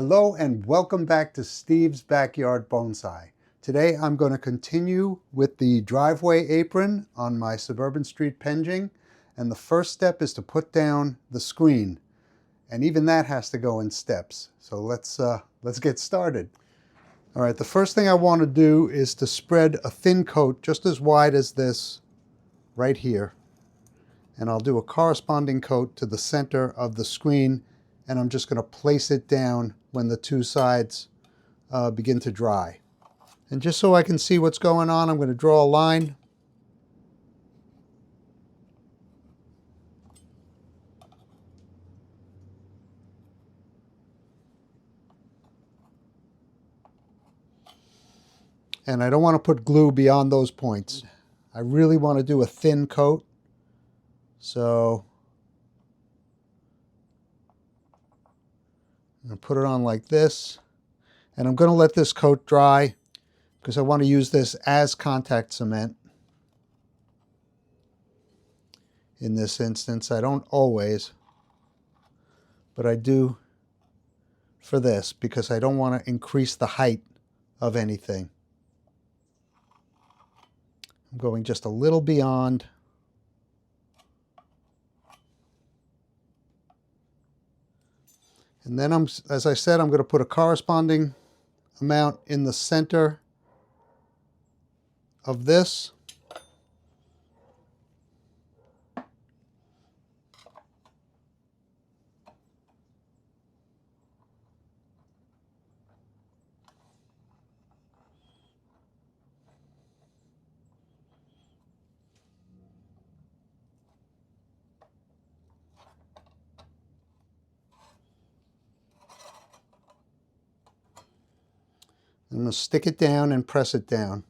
Hello and welcome back to Steve's Backyard Bonsai. Today I'm going to continue with the driveway apron on my Suburban Street Penjing, and the first step is to put down the screen, and even that has to go in steps. So let's get started. All right, the first thing I want to do is to spread a thin coat just as wide as this right here, and I'll do a corresponding coat to the center of the screen, and I'm just going to place it down when the two sides begin to dry. And just so I can see what's going on, I'm going to draw a line. And I don't want to put glue beyond those points. I really want to do a thin coat. So I'm going to put it on like this. And I'm going to let this coat dry because I want to use this as contact cement. In this instance, I don't always, but I do for this because I don't want to increase the height of anything. I'm going just a little beyond. And then as I said, I'm going to put a corresponding amount in the center of this. I'm going to stick it down and press it down.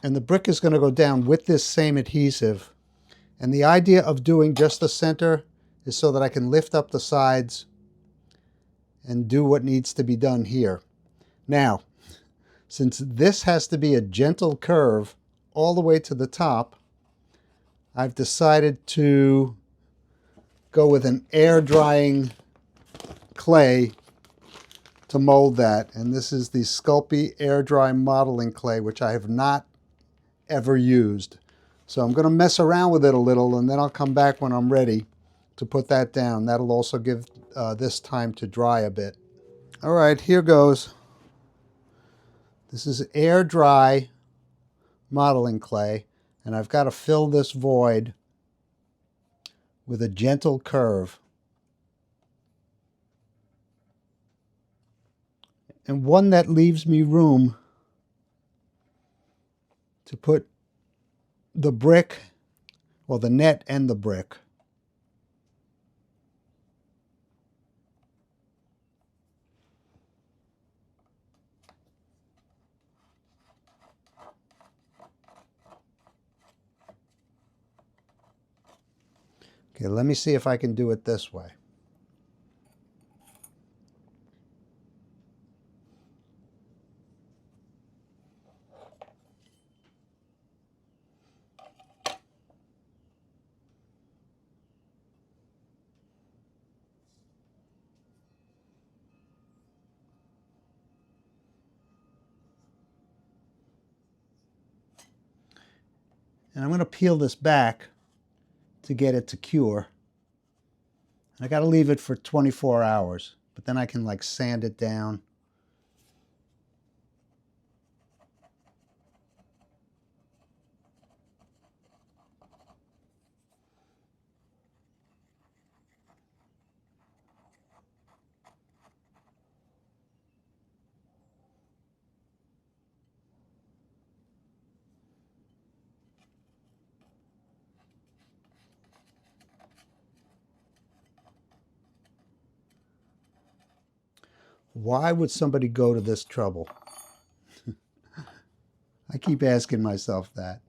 And the brick is going to go down with this same adhesive. And the idea of doing just the center is so that I can lift up the sides and do what needs to be done here. Now, since this has to be a gentle curve all the way to the top, I've decided to go with an air drying clay to mold that. And this is the Sculpey air dry modeling clay, which I have not ever used. So I'm going to mess around with it a little, and then I'll come back when I'm ready to put that down. That'll also give this time to dry a bit. All right, here goes. This is air dry modeling clay, and I've got to fill this void with a gentle curve. And one that leaves me room to put the brick, well, the net and the brick. Okay, let me see if I can do it this way. And I'm going to peel this back to get it to cure. I got to leave it for 24 hours, but then I can like sand it down. Why would somebody go to this trouble? I keep asking myself that.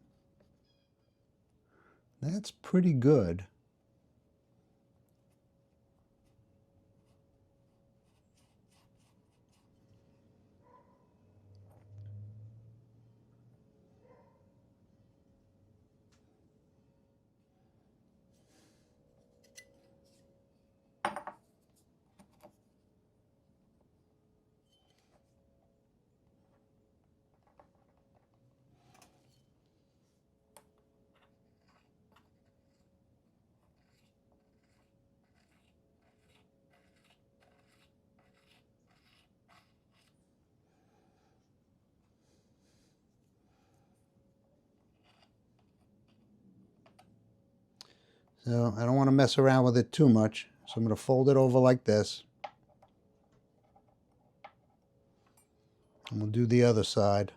That's pretty good. So I don't want to mess around with it too much. So I'm going to fold it over like this. And we'll do the other side.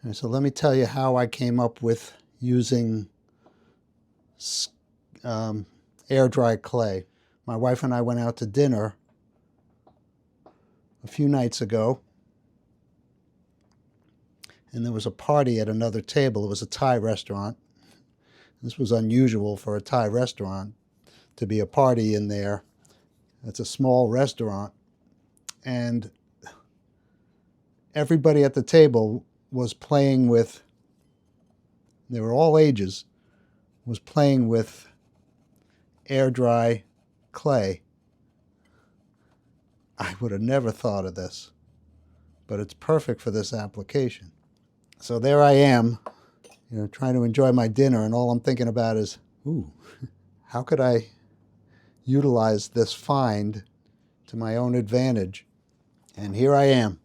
And so let me tell you how I came up with using air dry clay. My wife and I went out to dinner a few nights ago, and there was a party at another table. It was a Thai restaurant. This was unusual for a Thai restaurant to be a party in there. It's a small restaurant, and everybody at the table was playing with, they were all ages, was playing with air dry clay. I would have never thought of this, but it's perfect for this application. So there I am, trying to enjoy my dinner, and all I'm thinking about is, ooh, how could I utilize this find to my own advantage? And here I am.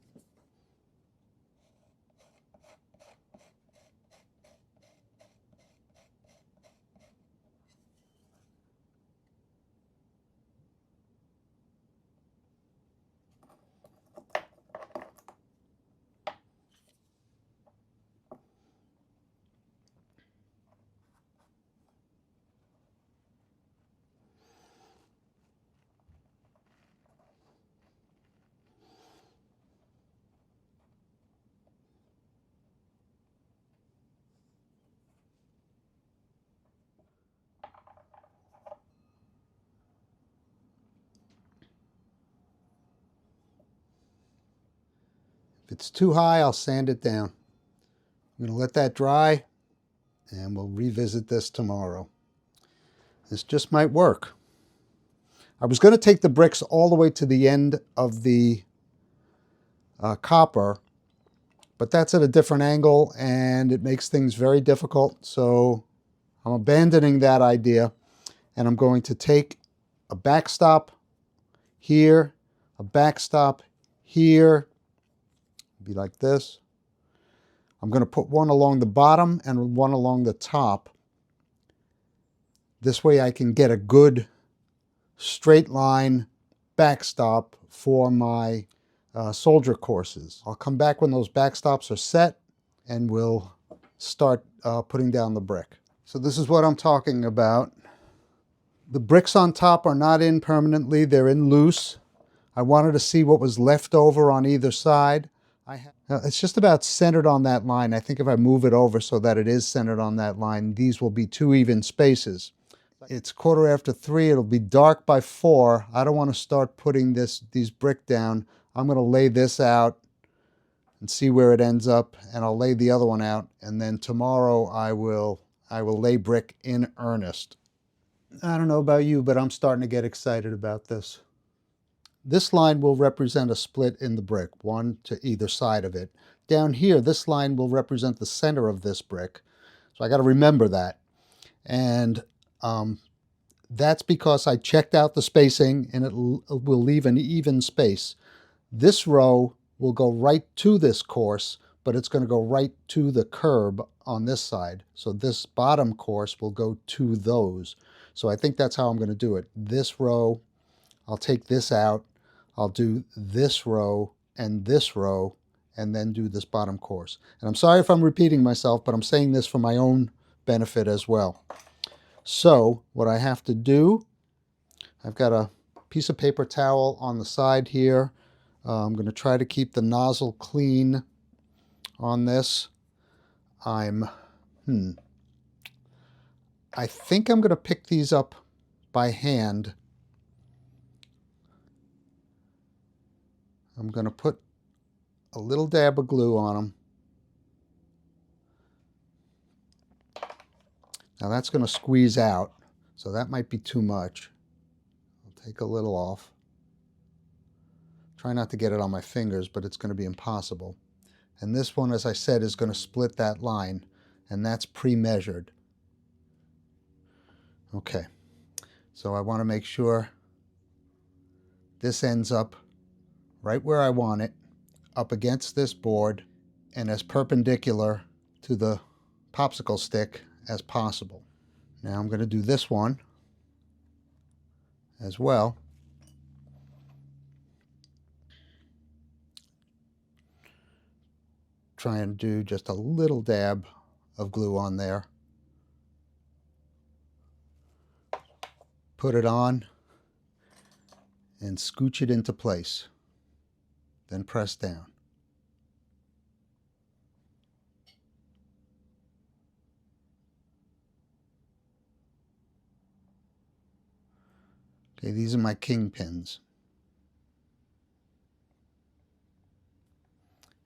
If it's too high, I'll sand it down. I'm going to let that dry, and we'll revisit this tomorrow. This just might work. I was going to take the bricks all the way to the end of the copper, but that's at a different angle, and it makes things very difficult. So I'm abandoning that idea, and I'm going to take a backstop here, a backstop here, be like this. I'm going to put one along the bottom and one along the top. This way I can get a good straight line backstop for my soldier courses. I'll come back when those backstops are set, and we'll start putting down the brick. So this is what I'm talking about. The bricks on top are not in permanently, they're in loose. I wanted to see what was left over on either side. It's just about centered on that line. I think if I move it over so that it is centered on that line, these will be two even spaces. It's 3:15. It'll be dark by 4. I don't want to start putting these brick down. I'm going to lay this out and see where it ends up, and I'll lay the other one out, and then tomorrow I will lay brick in earnest. I don't know about you, but I'm starting to get excited about this. this line will represent a split in the brick, one to either side of it. Down here, this line will represent the center of this brick. So I got to remember that. And that's because I checked out the spacing, and it will leave an even space. This row will go right to this course, but it's going to go right to the curb on this side. So this bottom course will go to those. So I think that's how I'm going to do it. This row, I'll take this out. I'll do this row, and then do this bottom course. And I'm sorry if I'm repeating myself, but I'm saying this for my own benefit as well. So what I have to do, I've got a piece of paper towel on the side here. I'm going to try to keep the nozzle clean on this. I think I'm going to pick these up by hand. I'm going to put a little dab of glue on them. Now that's going to squeeze out, so that might be too much. I'll take a little off. Try not to get it on my fingers, but it's going to be impossible. And this one, as I said, is going to split that line, and that's pre-measured. Okay, so I want to make sure this ends up right where I want it, up against this board, and as perpendicular to the popsicle stick as possible. Now I'm going to do this one as well. Try and do just a little dab of glue on there. Put it on and scooch it into place. Then press down. Okay, these are my king pins.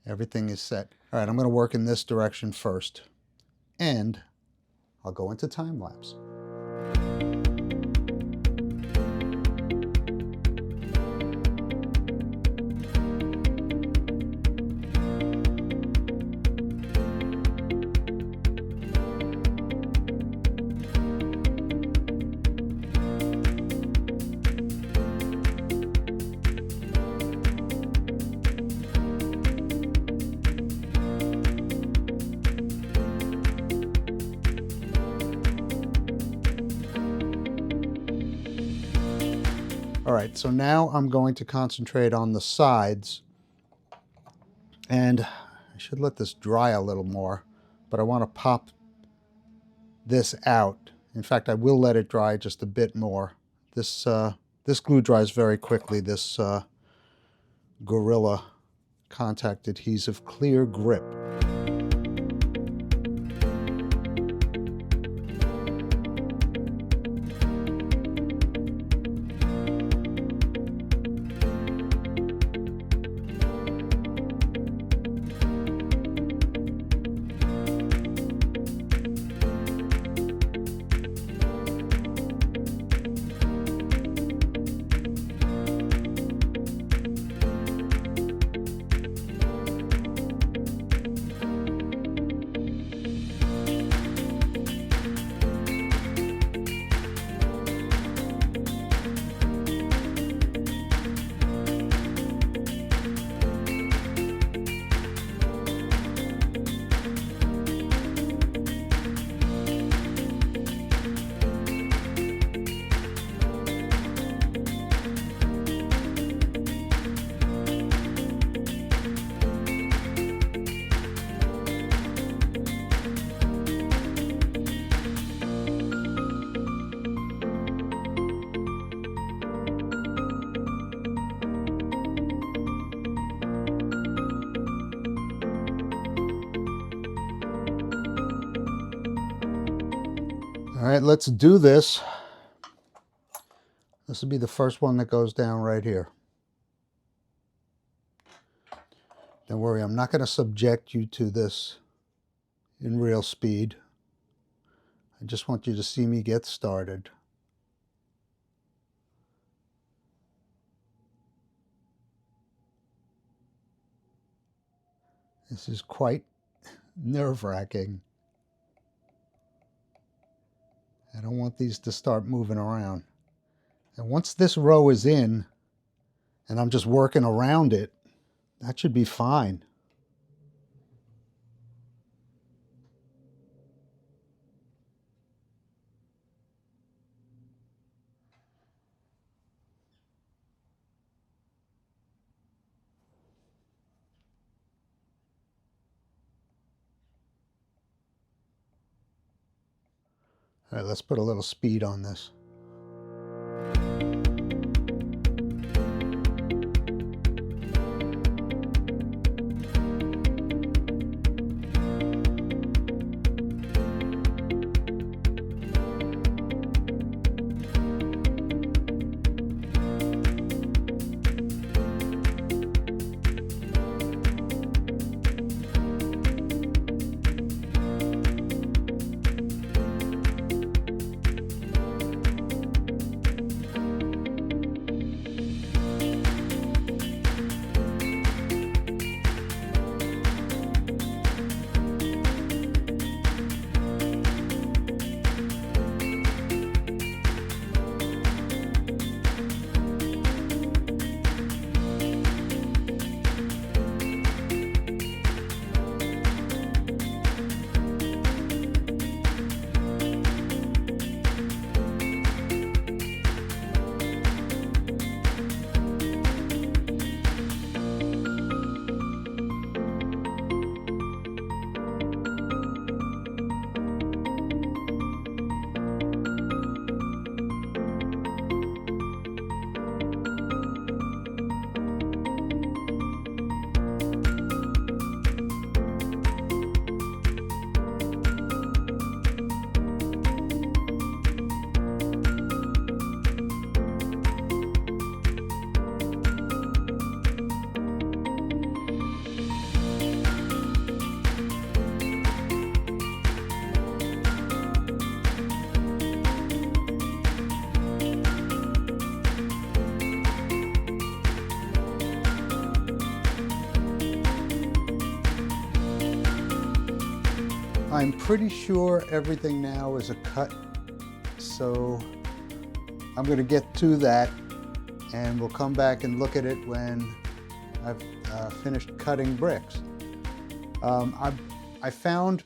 Everything is set. All right, I'm going to work in this direction first, and I'll go into time lapse. All right, so now I'm going to concentrate on the sides, and I should let this dry a little more, but I want to pop this out. In fact, I will let it dry just a bit more. This glue dries very quickly, this Gorilla Contact Adhesive Clear Grip. All right, let's do this. This will be the first one that goes down right here. Don't worry, I'm not going to subject you to this in real speed. I just want you to see me get started. This is quite nerve-wracking. I don't want these to start moving around. And once this row is in, and I'm just working around it, that should be fine. All right, let's put a little speed on this. I'm pretty sure everything now is a cut, so I'm going to get to that and we'll come back and look at it when I've finished cutting bricks. I found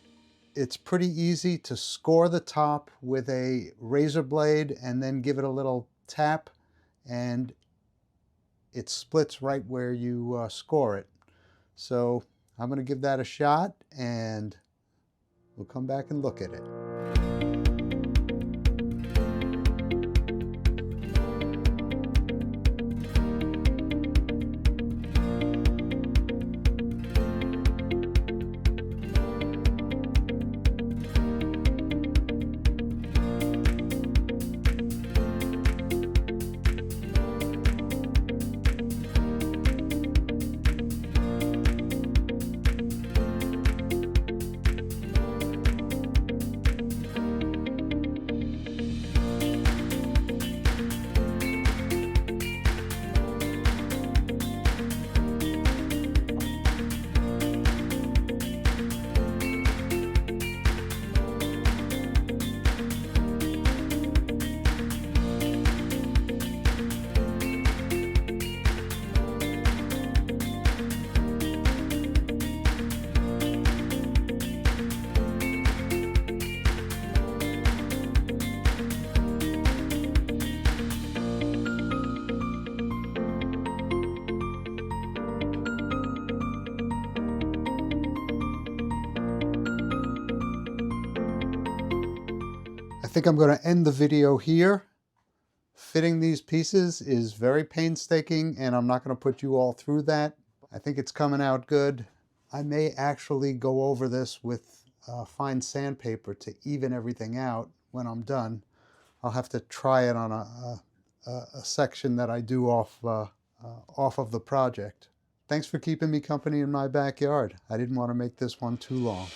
it's pretty easy to score the top with a razor blade and then give it a little tap and it splits right where you score it. So I'm going to give that a shot and we'll come back and look at it. I think I'm going to end the video here. Fitting these pieces is very painstaking and I'm not going to put you all through that. I think it's coming out good. I may actually go over this with fine sandpaper to even everything out when I'm done. I'll have to try it on a section that I do off of the project. Thanks for keeping me company in my backyard. I didn't want to make this one too long.